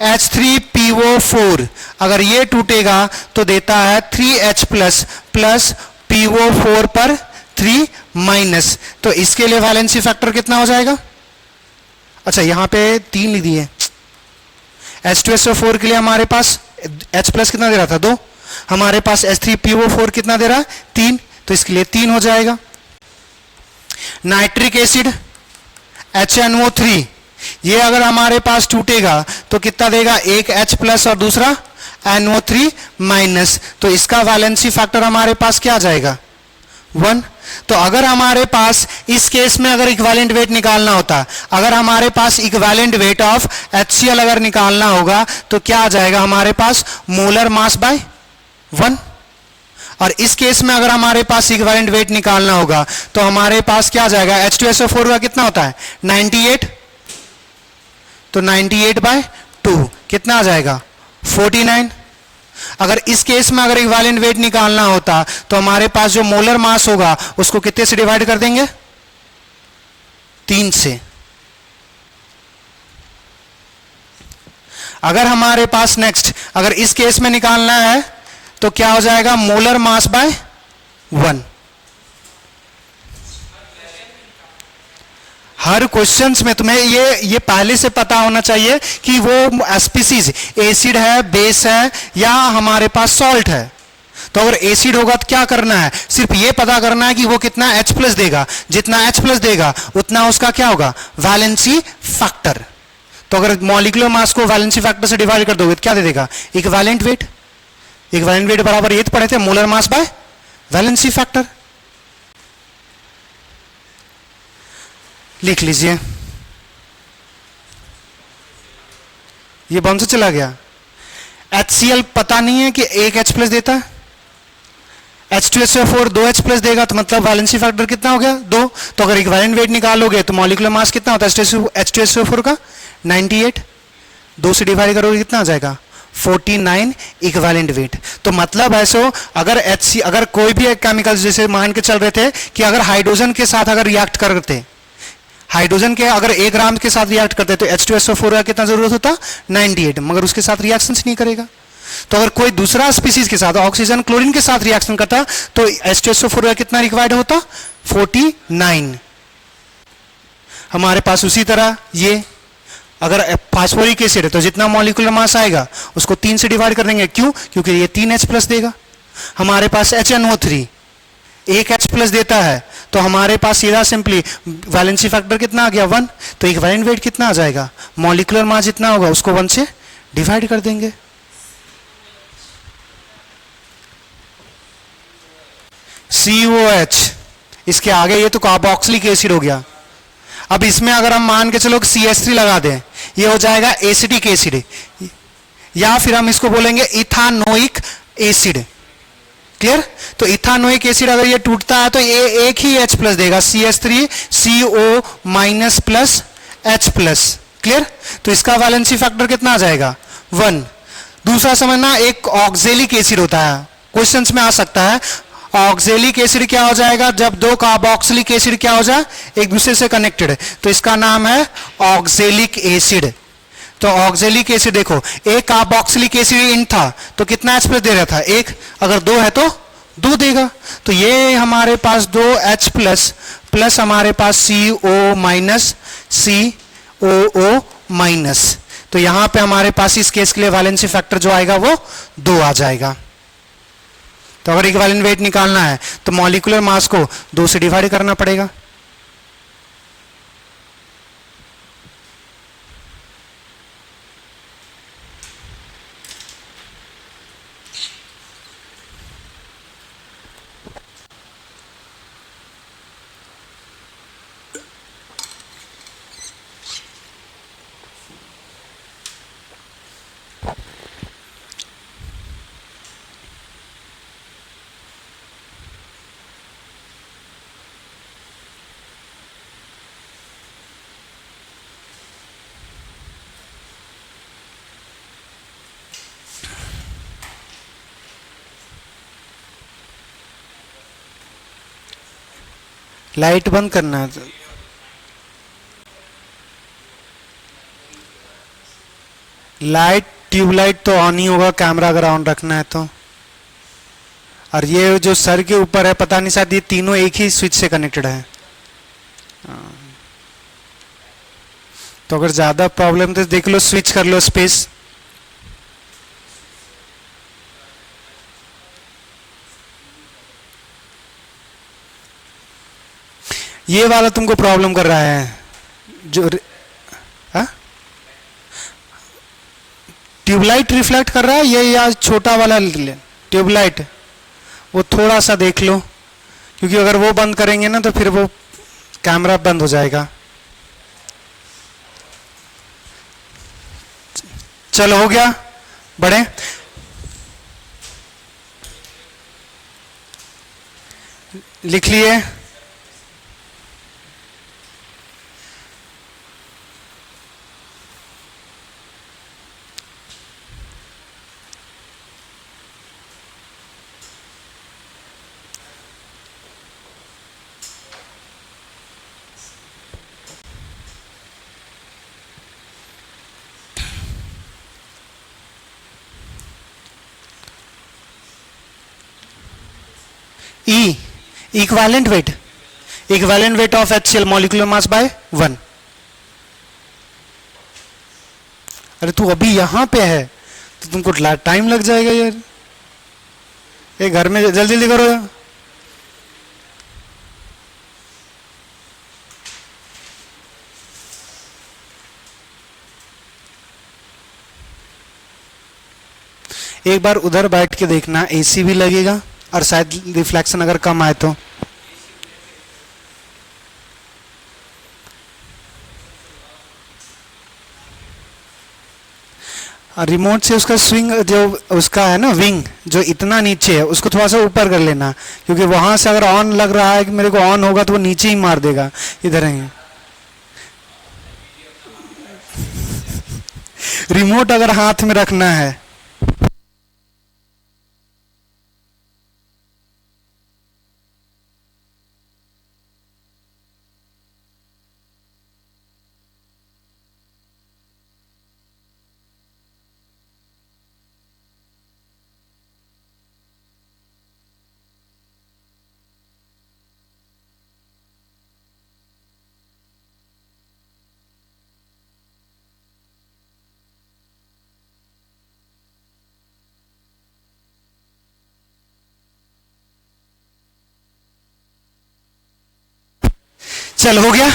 Speaker 1: H3PO4 अगर ये टूटेगा तो देता है 3H प्लस PO4 पर 3 माइनस, तो इसके लिए वैलेंसी फैक्टर कितना हो जाएगा? अच्छा यहां पे 3 लिख दिए। H2SO4 के लिए हमारे पास H प्लस कितना दे रहा था? 2। हमारे पास H3PO4 कितना दे रहा है? 3, तो इसके लिए 3 हो जाएगा। नाइट्रिक एसिड HNO3 ये अगर हमारे पास टूटेगा तो कितना देगा? 1 H प्लस और दूसरा NO3 माइनस, तो इसका वैलेंसी फैक्टर हमारे पास क्या आ जाएगा? 1। तो अगर हमारे पास इस केस में अगर इक्विवेलेंट वेट निकालना होता, अगर हमारे पास इक्विवेलेंट वेट ऑफ HCl अगर निकालना होगा तो क्या आ जाएगा हमारे पास? Molar mass by 1। और इस केस में अगर हमारे पास इक्विवेलेंट वेट निकालना होगा तो हमारे पास क्या आ जाएगा? H2SO4 का कितना होता है? 98, तो 98/2 कितना आ जाएगा? 49। अगर इस केस में अगर इक्विवेलेंट वेट निकालना होता तो हमारे पास जो मोलर मास होगा उसको कितने से डिवाइड कर देंगे? 3 से। अगर हमारे पास नेक्स्ट अगर इस केस में निकालना है तो क्या हो जाएगा? Molar mass by 1। Her questions में तुम्हें ये पहले से पता होना चाहिए कि वो स्पीसीज एसिड है, बेस है या हमारे पास सॉल्ट है। तो अगर एसिड होगा तो क्या करना है? सिर्फ ये पता करना है कि वो कितना H प्लस देगा, जितना H प्लस देगा उतना उसका क्या होगा? Valency factor. तो अगर मॉलिक्यूलर मास को वैलेंसी फैक्टर से डिवाइड कर दोगे तो क्या दे देगा? Equivalent weight. इक्विवेलेंट वेट बराबर ये तो पढ़े थे, molar mass by valency factor. लिख लीजिए, ये बॉन्ड से चला गया। HCl पता नहीं है कि 1 H प्लस देता है, H2SO4 2 H प्लस देगा, तो मतलब वैलेंसी फैक्टर कितना हो गया? 2। तो अगर इक्विवेलेंट वेट निकालोगे तो मॉलिक्यूलर मास कितना होता है H2SO4 का? 98। 2 से डिवाइड करोगे कितना आ जाएगा? 49 इक्विवेलेंट वेट। तो मतलब ऐसो अगर कोई भी केमिकल जैसे मान के चल रहे थे कि अगर हाइड्रोजन के साथ अगर रिएक्ट करते, हाइड्रोजन के अगर 1 ग्राम के साथ रिएक्ट करते तो H2SO4 का कितना जरूरत होता? 98, मगर उसके साथ रिएक्शन नहीं करेगा। तो अगर कोई दूसरा स्पीसीज के साथ ऑक्सीजन क्लोरीन के साथ रिएक्शन करता तो H2SO4 का कितना रिक्वायर्ड होता? 49। हमारे पास उसी तरह ये अगर फास्फोरिक एसिड है तो जितना मॉलिक्यूलर मास आएगा उसको 3 से डिवाइड कर देंगे। क्यों? क्योंकि ये 3 H प्लस देगा। हमारे पास HNO3 1 H प्लस देता है, तो हमारे पास सीधा सिंपली वैलेंसी फैक्टर कितना आ गया? 1। तो इक्विवेलेंट वेट कितना आ जाएगा? मॉलिक्यूलर मास जितना होगा उसको 1 से डिवाइड कर देंगे। COH, इसके आगे ये तो कार्बोक्सिलिक एसिड हो गया। अब इसमें अगर हम मान के चलो CH3 लगा दें, ये हो जाएगा एसिटिक एसिड, या फिर हम इसको बोलेंगे इथानोइक एसिड। क्लियर? तो इथानोइक एसिड अगर ये टूटता है तो ये एक ही H प्लस देगा, CH3 CO minus plus H plus. Clear? तो इसका वैलेंसी फैक्टर कितना आ जाएगा? 1। दूसरा समझना, एक ऑक्जेलिक एसिड होता है, क्वेश्चंस में आ सकता है। ऑक्जेलिक एसिड क्या हो जाएगा? जब 2 कार्बोक्सिलिक एसिड क्या हो जाए? एक दूसरे से कनेक्टेड है, तो इसका नाम है ऑक्जेलिक एसिड। तो ऑक्जेलिक एसिड देखो, एक कार्बोक्सिलिक एसिड इन था तो कितना H प्लस दे रहा था? 1। अगर 2 है तो 2 देगा। तो ये हमारे पास 2 H प्लस हमारे पास CO माइनस COO माइनस। तो यहां पे हमारे पास इस केस के लिए वैलेंसी फैक्टर जो आएगा वो 2 आ जाएगा। तो अगर इक्विवेलेंट वेट निकालना है तो मॉलिक्यूलर मास को 2 से डिवाइड करना पड़ेगा। लाइट बंद करना है। लाइट ट्यूबलाइट तो ऑन ही होगा, कैमरा अगर ऑन रखना है तो। और ये जो सर के ऊपर है, पता नहीं शायद ये तीनों एक ही स्विच से कनेक्टेड है। तो अगर ज्यादा प्रॉब्लम तो देख लो, स्विच कर लो स्पेस। ये वाला तुमको प्रॉब्लम कर रहा है जो ट्यूबलाइट रिफ्लेक्ट कर रहा है ये, या छोटा वाला ट्यूबलाइट, वो थोड़ा सा देख लो, क्योंकि अगर वो बंद करेंगे ना तो फिर वो कैमरा बंद हो जाएगा। चलो हो गया, बढ़े। लिख लिए। E equivalent weight of HCl molecular mass by 1। अरे तू अभी यहां पे है तो तुमको टाइम लग जाएगा यार, ये घर में जल्दी जल्दी करो। एक बार उधर बैठ के देखना, एसी भी लगेगा और शायद रिफ्लेक्शन अगर कम आए तो। रिमोट से उसका स्विंग जो उसका है ना, विंग जो इतना नीचे है उसको थोड़ा सा ऊपर कर लेना, क्योंकि वहां से अगर ऑन लग रहा है कि मेरे को ऑन होगा तो वो नीचे ही मार देगा। इधर है रिमोट अगर हाथ में रखना है। चल हो गया।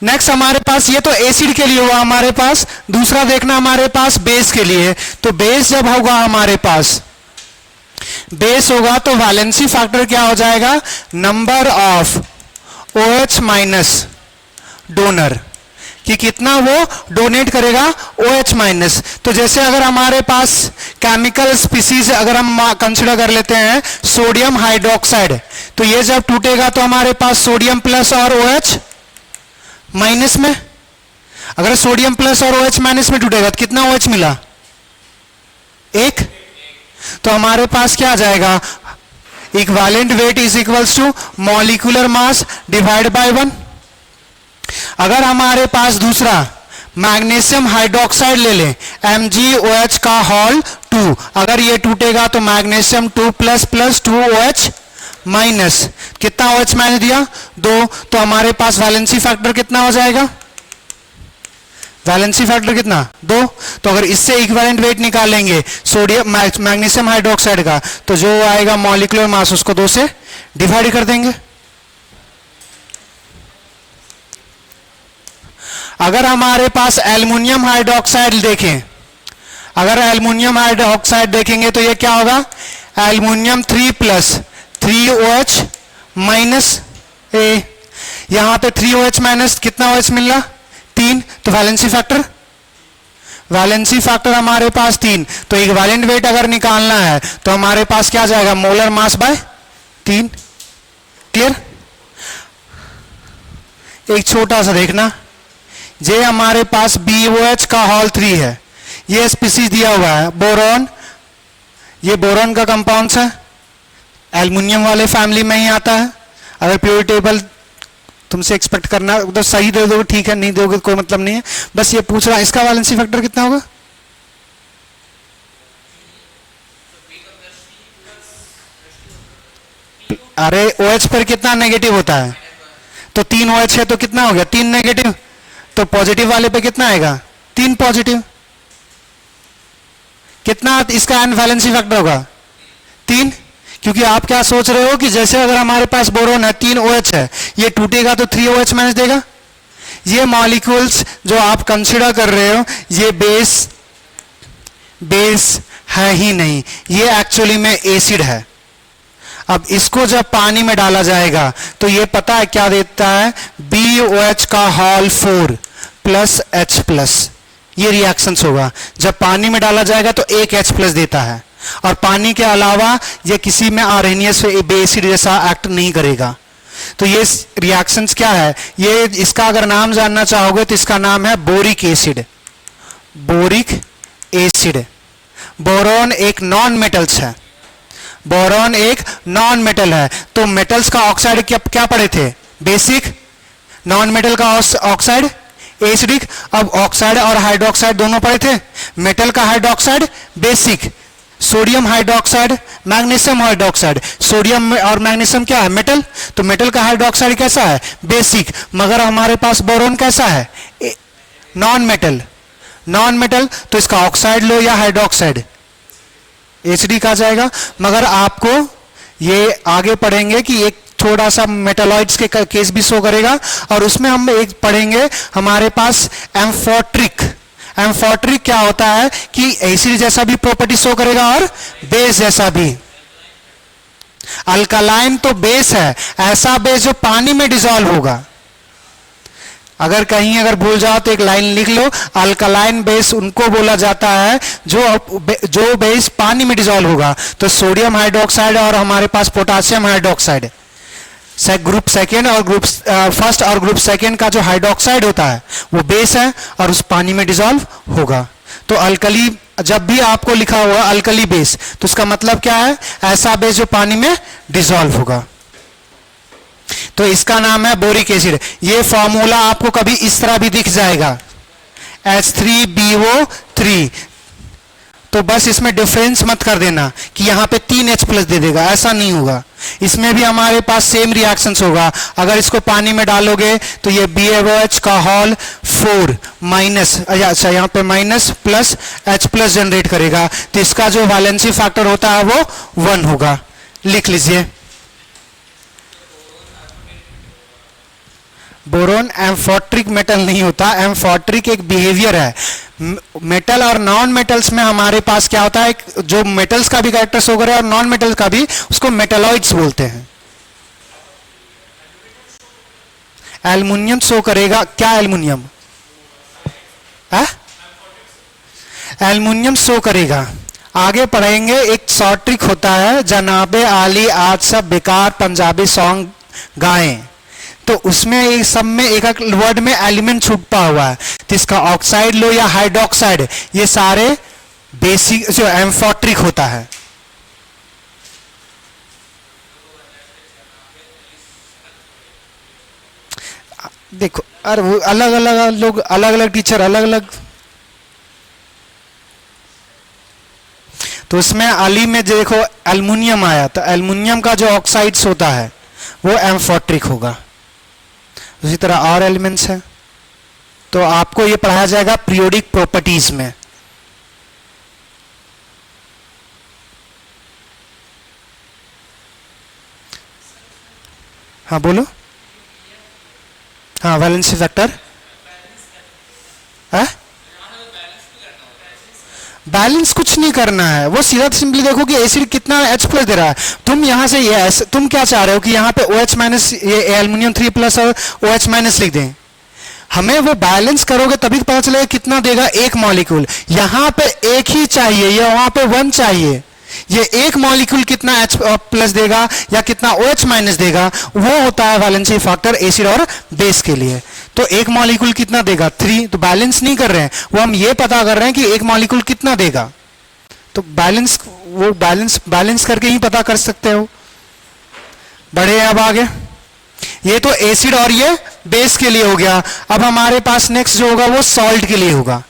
Speaker 1: नेक्स्ट हमारे पास, ये तो एसिड के लिए हुआ हमारे पास, दूसरा देखना हमारे पास बेस के लिए। तो बेस जब होगा हमारे पास, बेस होगा तो वैलेंसी फैक्टर क्या हो जाएगा, number of OH minus donor, कि कितना वो डोनेट करेगा OH माइनस। तो जैसे अगर हमारे पास केमिकल स्पीसीज अगर हम कंसिडर कर लेते हैं सोडियम हाइड्रोक्साइड, तो ये जब टूटेगा तो हमारे पास सोडियम प्लस और OH माइनस में, अगर सोडियम प्लस और OH माइनस में टूटेगा तो कितना OH मिला, एक। तो हमारे पास क्या आ जाएगा, equivalent weight is equals to molecular mass divide by 1। अगर हमारे पास दूसरा मैग्नीशियम हाइड्रोक्साइड ले लें, MgOH का होल 2, अगर ये टूटेगा तो magnesium 2 plus plus 2OH minus, कितना OH माइनस दिया 2, तो हमारे पास वैलेंसी फैक्टर कितना हो जाएगा, वैलेंसी फैक्टर कितना 2। तो अगर इससे इक्विवेलेंट वेट निकालेंगे सोडियम मैग्नीशियम हाइड्रोक्साइड का, तो जो आएगा मॉलिक्यूलर मास उसको 2 से डिवाइड कर देंगे। अगर हमारे पास एल्युमिनियम हाइड्रोक्साइड देखें, अगर एल्युमिनियम हाइड्रोक्साइड देखेंगे तो ये क्या होगा, एल्युमिनियम 3 प्लस 3OH माइनस ए, यहां पे 3OH माइनस कितना OH मिल रहा 3, तो वैलेंसी फैक्टर, वैलेंसी फैक्टर हमारे पास 3। तो इक्विवेलेंट वेट अगर निकालना है तो हमारे पास क्या जाएगा, मोलर मास बाय 3। क्लियर। एक छोटा सा देखना, ये हमारे पास BOH का होल 3 है, ये स्पीसीज दिया हुआ है बोरॉन, ये बोरॉन का कंपाउंड है, एल्युमिनियम वाले फैमिली में ही आता है। अगर पीरियोडिक टेबल तुमसे एक्सपेक्ट करना तो सही दे दोगे ठीक है, नहीं दोगे कोई मतलब नहीं है, बस ये पूछ रहा है इसका वैलेंसी फैक्टर कितना होगा। अरे OH पर कितना नेगेटिव होता है, तो 3 OH है तो कितना हो गया 3 नेगेटिव, तो पॉजिटिव वाले पे कितना आएगा 3 पॉजिटिव, कितना इसका अनवैलेंसी फैक्टर होगा 3। क्योंकि आप क्या सोच रहे हो कि जैसे अगर हमारे पास बोरोन है 3 OH है, ये टूटेगा तो 3 OH माइनस देगा। ये मॉलिक्यूल्स जो आप कंसिडर कर रहे हो ये बेस है ही नहीं, ये एक्चुअली में एसिड है। अब इसको जब पानी में डाला जाएगा तो ये पता है क्या देता है, BOH का होल 4 प्लस H प्लस, ये रिएक्शंस होगा जब पानी में डाला जाएगा तो एक H प्लस देता है, और पानी के अलावा ये किसी में आर्हेनियस बेसिड जैसा एक्ट नहीं करेगा। तो ये रिएक्शंस क्या है, ये इसका अगर नाम जानना चाहोगे तो इसका नाम है boric acid. Boric acid, boron एक नॉन मेटल्स है, बोरॉन एक नॉन मेटल है, तो मेटल्स का ऑक्साइड क्या पढ़े थे बेसिक, नॉन मेटल का ऑक्साइड एसिडिक। अब ऑक्साइड और हाइड्रोक्साइड दोनों पढ़े थे, मेटल का hydroxide basic, sodium hydroxide magnesium hydroxide, sodium और मैग्नीशियम क्या है मेटल, तो मेटल का हाइड्रोक्साइड कैसा है बेसिक, मगर हमारे पास बोरोन कैसा है नॉन मेटल, नॉन मेटल, तो इसका ऑक्साइड लो या हाइड्रोक्साइड एसिडिक आ जाएगा। मगर आपको ये आगे पढ़ेंगे कि एक थोड़ा सा मेटालॉइड्स के केस भी शो करेगा, और उसमें हम एक पढ़ेंगे हमारे पास एम्फोट्रिक। एम्फोट्रिक क्या होता है कि एसिड जैसा भी प्रॉपर्टी शो करेगा और बेस जैसा भी। अल्कालाइन तो बेस है, ऐसा बेस जो पानी में डिसॉल्व होगा। अगर कहीं अगर भूल जाओ तो एक लाइन लिख लो, अल्कलाइन बेस उनको बोला जाता है जो बेस पानी में डिसॉल्व होगा। तो सोडियम हाइड्रोक्साइड और हमारे पास पोटासियम हाइड्रोक्साइड, ग्रुप सेकेंड और ग्रुप फर्स्ट और ग्रुप सेकेंड का जो हाइड्रोक्साइड होता है वो बेस है और उस पानी में डिसॉल्व होगा। तो अल्कली जब भी आपको लिखा हुआ अल्कली बेस, तो उसका मतलब क्या है, ऐसा बेस जो पानी में डिसॉल्व होगा। तो इसका नाम है बोरिक एसिड। ये फॉर्मूला आपको कभी इस तरह भी दिख जाएगा H3BO3, तो बस इसमें डिफरेंस मत कर देना कि यहां पे 3 H प्लस दे देगा, ऐसा नहीं होगा। इसमें भी हमारे पास सेम रिएक्शंस होगा। अगर इसको पानी में डालोगे तो ये BOH का होल 4 माइनस, अच्छा यहाँ पे minus plus H plus generate करेगा, तो इसका जो वैलेंसी फैक्टर होता है वो 1 होगा। लिख लीजिए, बोरोन एम्फोट्रिक मेटल नहीं होता, एम्फोट्रिक एक बिहेवियर है। मेटल और नॉन मेटल्स में हमारे पास क्या होता है, जो मेटल्स का भी कैरेक्टर शो करे और नॉन मेटल्स का भी, उसको मेटलॉइड्स बोलते हैं। एल्युमिनियम शो करेगा, क्या एल्युमिनियम एल्युमिनियम शो करेगा। आगे पढ़ेंगे, एक शॉर्ट ट्रिक होता है, जनाबे आली आज सब बेकार पंजाबी सॉन्ग गाएं, तो उसमें एक सब में एक एक वर्ड में एलिमेंट छुपा हुआ है, तो इसका ऑक्साइड लो या हाइड्रोक्साइड, ये सारे बेसिक जो एम्फोट्रिक होता है। देखो अरे वो अलग अलग लोग, अलग अलग टीचर अलग अलग, तो उसमें अली में देखो एल्युमिनियम आया, तो एल्युमिनियम का जो ऑक्साइड्स होता है वो एम्फोट्रिक होगा। उसी तरह और एलिमेंट्स हैं, तो आपको ये पढ़ाया जाएगा पीरियोडिक प्रॉपर्टीज में। हाँ बोलो, हाँ वैलेंसी फैक्टर, बैलेंस कुछ नहीं करना है, वो सीधा सिंपली देखो कि एसिड कितना H प्लस दे रहा है। तुम यहां से ये तुम क्या चाह रहे हो कि यहाँ पे OH माइनस, ये एल्युमिनियम 3 प्लस और OH माइनस लिख दें। हमें वो बैलेंस करोगे तभी पता चलेगा कितना देगा एक मॉलिक्यूल। यहाँ पे एक ही चाहिए, ये वहां पे 1 चाहिए। ये एक मॉलिक्यूल कितना H प्लस देगा या कितना OH माइनस देगा, वो होता है वैलेंसी फैक्टर एसिड और बेस के लिए। तो एक मॉलिक्यूल कितना देगा 3, तो बैलेंस नहीं कर रहे हैं, वो हम ये पता कर रहे हैं कि एक मॉलिक्यूल कितना देगा। तो बैलेंस, वो बैलेंस करके ही पता कर सकते हो। बढ़े अब आगे, ये तो एसिड और ये बेस के लिए हो गया। अब हमारे पास नेक्स्ट जो होगा वो सॉल्ट के लिए होगा।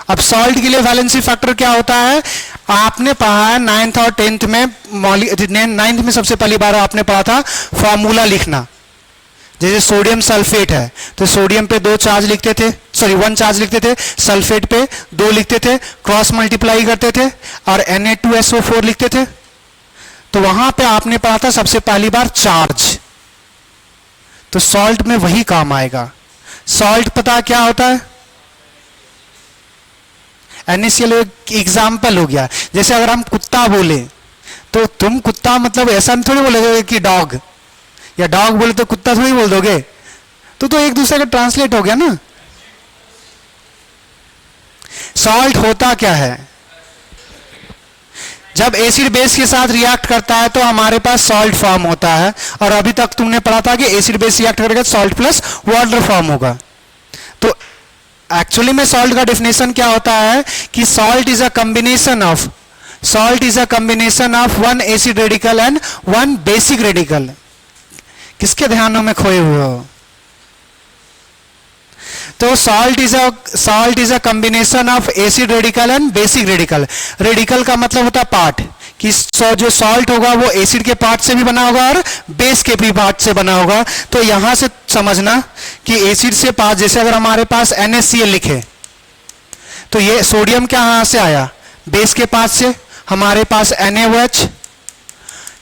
Speaker 1: अब सॉल्ट के लिए वैलेंसी फैक्टर क्या होता है, आपने पढ़ा है 9th और 10th में, 9th में सबसे पहली बार आपने पढ़ा था फॉर्मूला लिखना। जैसे सोडियम सल्फेट है तो सोडियम पे 2 चार्ज लिखते थे, सॉरी 1 चार्ज लिखते थे, सल्फेट पे 2 लिखते थे, क्रॉस मल्टीप्लाई करते थे और Na2SO4 लिखते थे। तो वहां पे आपने पढ़ा था सबसे पहली बार चार्ज। तो सॉल्ट में वही काम आएगा। सॉल्ट पता क्या होता है, NaCl एक एग्जाम्पल हो गया। जैसे अगर हम कुत्ता बोले तो तुम कुत्ता मतलब ऐसा थोड़ी बोलोगे कि डॉग, या डॉग बोले तो कुत्ता थोड़ी बोल दोगे, तो एक दूसरे का ट्रांसलेट हो गया ना। सॉल्ट होता क्या है, जब एसिड बेस के साथ रिएक्ट करता है तो हमारे पास सॉल्ट फॉर्म होता है। और अभी तक तुमने पढ़ा था कि एसिड बेस रिएक्ट करेगा सॉल्ट प्लस वाटर फॉर्म होगा। तो एक्चुअली में सॉल्ट का डेफिनेशन क्या होता है कि salt is a combination of 1 acid radical and 1 basic radical. किसके ध्यानों में खोए हुए हो? तो salt is a combination of acid radical and basic radical. Radical का मतलब होता है पार्ट, कि जो सॉल्ट होगा वो एसिड के पार्ट से भी बना होगा और बेस के भी पार्ट से बना होगा। तो यहां से समझना कि एसिड से पार्ट, जैसे अगर हमारे पास NaCl लिखे तो ये सोडियम कहां से आया, बेस के पार्ट से। हमारे पास NaOH,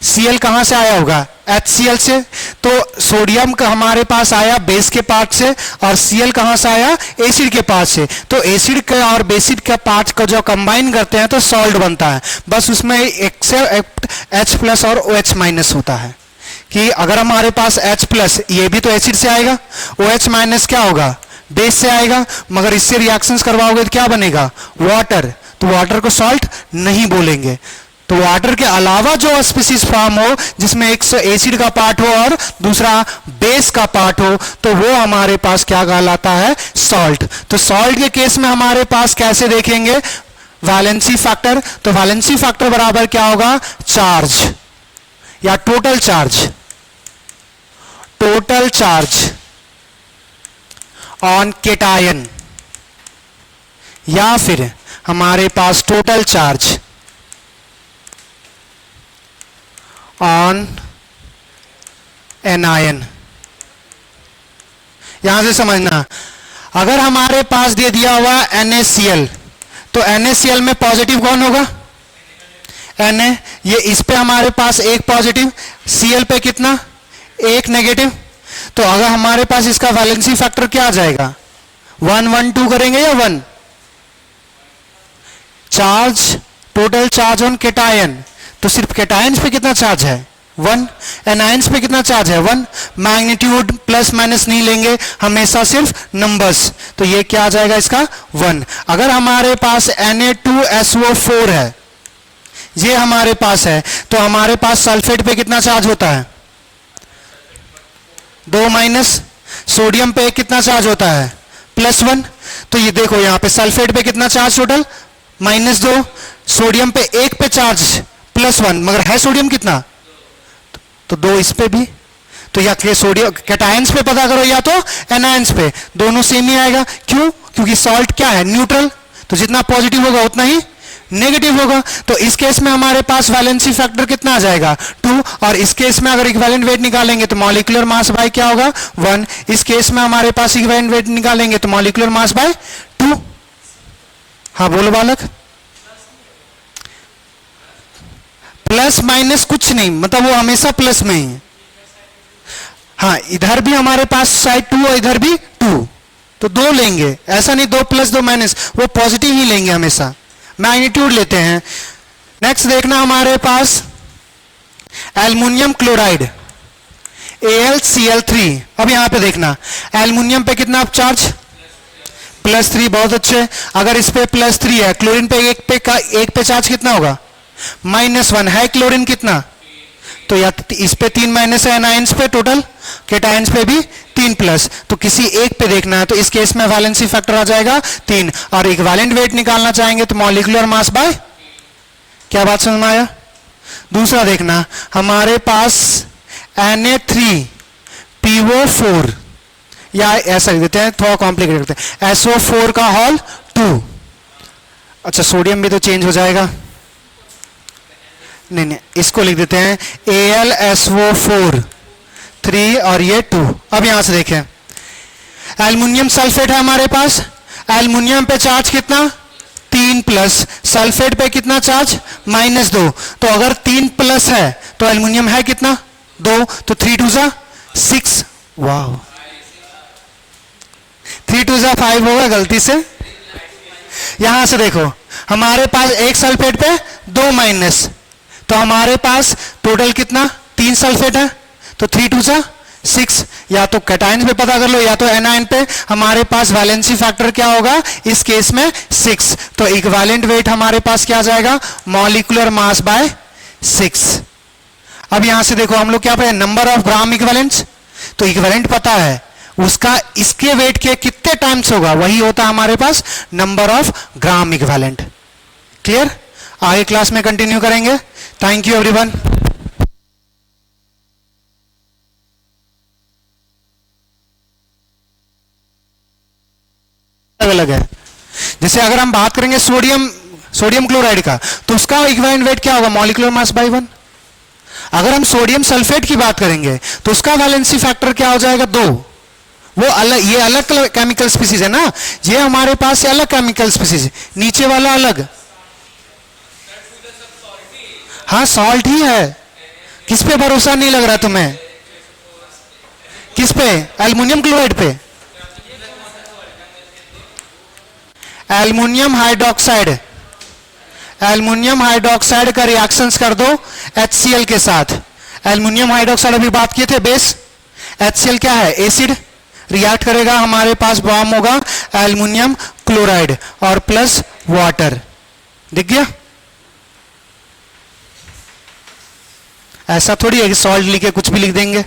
Speaker 1: Cl कहां से आया होगा, HCl से। तो सोडियम का हमारे पास आया बेस के पार्ट से और Cl कहां से आया, एसिड के पार्ट से। तो एसिड का और बेसिक का पार्ट को जो कंबाइन करते हैं तो सॉल्ट बनता है। बस उसमें H प्लस और OH माइनस होता है कि अगर हमारे पास H प्लस, ये भी तो एसिड से आएगा, OH माइनस क्या होगा, बेस से आएगा। मगर इससे रिएक्शंस करवाओगे तो क्या बनेगा, वाटर। तो वाटर को सॉल्ट नहीं बोलेंगे। तो वाटर के अलावा जो स्पीसीज फॉर्म हो जिसमें एक एसिड का पार्ट हो और दूसरा बेस का पार्ट हो, तो वो हमारे पास क्या कहलाता है, सॉल्ट। तो सॉल्ट के केस में हमारे पास कैसे देखेंगे, वैलेंसी फैक्टर। तो वैलेंसी फैक्टर बराबर क्या होगा, चार्ज या टोटल चार्ज ऑन केटायन, या फिर हमारे पास टोटल चार्ज ऑन एनायन। यहां से समझना, अगर हमारे पास दे दिया हुआ NaCl, तो NaCl में पॉजिटिव कौन होगा, Na। ये इस पे हमारे पास एक पॉजिटिव, Cl पे कितना, एक नेगेटिव। तो अगर हमारे पास इसका वैलेंसी फैक्टर क्या आ जाएगा, 1 1 2 करेंगे या 1। Charge, total charge on cation, तो सिर्फ केटायंस पे कितना चार्ज है, 1। एनायंस पे कितना चार्ज है, 1। मैग्नीट्यूड प्लस माइनस नहीं लेंगे, हमेशा सिर्फ नंबर्स। तो ये क्या आ जाएगा इसका, 1। अगर हमारे पास Na2SO4 है, ये हमारे पास है, तो हमारे पास सल्फेट पे कितना चार्ज होता है, 2 माइनस। सोडियम पे कितना चार्ज होता है, +1। तो ये देखो यहां पे सल्फेट पे कितना चार्ज टोटल, -2। सोडियम पे 1 पे चार्ज +1, मगर है सोडियम कितना, तो 2 इस पे भी। तो या सोडियम कैटायंस पे पता करो या तो एनायंस पे, दोनों सेम ही आएगा। क्यों, क्योंकि सॉल्ट क्या है, न्यूट्रल। तो जितना पॉजिटिव होगा उतना ही नेगेटिव होगा। तो इस केस में हमारे पास वैलेंसी फैक्टर कितना आ जाएगा, 2। और इस केस में अगर इक्विवेलेंट वेट निकालेंगे तो मॉलिक्यूलर मास बाय क्या होगा, 1। इस केस में हमारे पास इक्विवेलेंट वेट निकालेंगे तो मॉलिक्यूलर मास बाय 2। हाँ बोलो बालक, प्लस माइनस कुछ नहीं, मतलब वो हमेशा प्लस में ही। हाँ, इधर भी हमारे पास साइड 2 और इधर भी 2, तो 2 लेंगे, ऐसा नहीं 2 प्लस 2 माइनस, वो पॉजिटिव ही लेंगे हमेशा, मैग्नीट्यूड लेते हैं। नेक्स्ट देखना हमारे पास एल्युमिनियम क्लोराइड AlCl3। अब यहां पे देखना एल्युमिनियम पे कितना चार्ज, +3, बहुत अच्छे। अगर इस पे +3 है, क्लोरीन पे एक पे चार्ज कितना होगा, -1 है। क्लोरीन कितना, तो या इस पे 3 माइनस है एनायंस पे, टोटल केटायंस पे भी 3 प्लस। तो किसी एक पे देखना है, तो इस केस में वैलेंसी फैक्टर आ जाएगा 3। और इक्विवेलेंट वेट निकालना चाहेंगे तो मॉलिक्यूलर मास बाय, क्या बात समझ में आया। दूसरा देखना हमारे पास Na3 PO4, या ऐसा लिख देते हैं, थोड़ा कॉम्प्लिकेट करते हैं, SO4 का होल 2। अच्छा सोडियम भी तो चेंज हो जाएगा, नहीं नहीं इसको लिख देते हैं AlSO4 3 और ये 2। अब यहां से देखें, एल्युमिनियम सल्फेट है हमारे पास, एल्युमिनियम पे चार्ज कितना 3 प्लस, सल्फेट पे कितना चार्ज -2। तो अगर 3 प्लस है तो एल्युमिनियम है कितना 2, तो 3 2 जा 6, वाह 3 2 जा 5 होगा गलती से। यहां से देखो हमारे पास एक सल्फेट पे 2 माइनस, तो हमारे पास टोटल कितना 3 सल्फेट है, तो 3 2 जा 6। या तो कैटायन पे पता कर लो या तो एनायन पे। हमारे पास वैलेंसी फैक्टर क्या होगा इस केस में 6, तो इक्विवेलेंट वेट हमारे पास क्या आ जाएगा मॉलिक्यूलर मास बाय 6। अब यहां से देखो हम लोग क्या पढ़े, नंबर ऑफ ग्राम इक्विवेलेंट्स, तो इक्विवेलेंट पता है उसका इसके वेट के कितने टाइम्स होगा, वही होता है हमारे पास number of gram equivalent. Clear, आगे क्लास में कंटिन्यू करेंगे। Thank you everyone. अलग है, जैसे अगर हम बात करेंगे सोडियम क्लोराइड का, तो उसका इक्विवेलेंट वेट क्या होगा मॉलिक्यूलर मास बाय 1। अगर हम सोडियम सल्फेट की बात करेंगे तो उसका वैलेंसी फैक्टर क्या हो जाएगा 2। वो अलग, ये अलग केमिकल स्पीसीज है ना, ये हमारे पास ये अलग केमिकल स्पीसीज है, नीचे वाला अलग। हाँ सॉल्ट ही है, किस पे भरोसा नहीं लग रहा तुम्हें, किस पे, एल्युमिनियम क्लोराइड पे, एल्युमिनियम हाइड्रोक्साइड, एल्युमिनियम हाइड्रोक्साइड का रिएक्शंस कर दो HCl के साथ। एल्युमिनियम हाइड्रोक्साइड अभी बात किए थे बेस, HCl क्या है एसिड, रिएक्ट करेगा हमारे पास फॉर्म होगा एल्युमिनियम क्लोराइड और प्लस वाटर। दिख गया, ऐसा थोड़ी है कि सॉल्ट लिख के कुछ भी लिख देंगे।